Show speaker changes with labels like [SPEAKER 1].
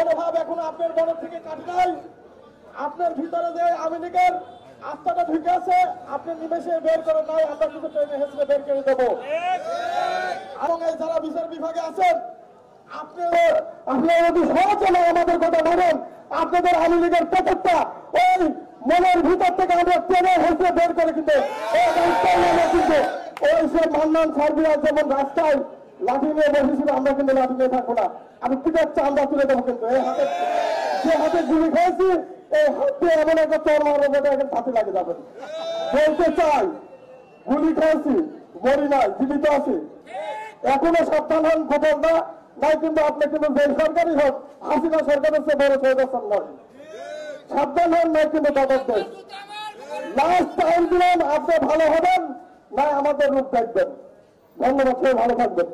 [SPEAKER 1] মনোভাব এখনো আপনার মনের থেকে কাটে নাই। আপনার ভিতরে যে আওয়ামী লীগের আত্মাটা ঢুকে আছে, আপনি নিমেষে বের করে নাই, আমরা কিন্তু ট্রেনে হেসে বের করে দেবো। এবং এই যারা বিচার বিভাগে আছেন, আপনারা যদি সহজে আমাদের কথা বলেন, আপনাদের আওয়ামী লীগের পেটেরটা ওই মনের ভিতর থেকে আমরা ট্রেনে হেসে বের করে কিন্তু ওই সব মান্নান সার্বিয়া যেমন রাস্তায় লাঠি নিয়ে বসেছিল, আমরা কিন্তু লাঠি নিয়ে থাকবো না। আমি পিঠের চান্দা তুলে দেবো, কিন্তু এই হাতে যে হাতে গুলি খেয়েছি, এই হাতে এমন একটা চর মারবো যেটা এখন হাতে লাগে যাবে। বলতে চাই, গুলি খেয়েছি, মরি নাই, জীবিত আছি। এখনো সাবধান হন, খবর না নাই কিন্তু আপনি কিন্তু যে সরকারই হোক, হাসিনা সরকারের চেয়ে বড় সরকার নয়। সাবধান হন, নাই কিন্তু দাদার দেশ। লাস্ট টাইম দিলেন, আপনি ভালো হবেন, না আমাদের রূপ দেখবেন। ধন্যবাদ, সবাই ভালো থাকবেন।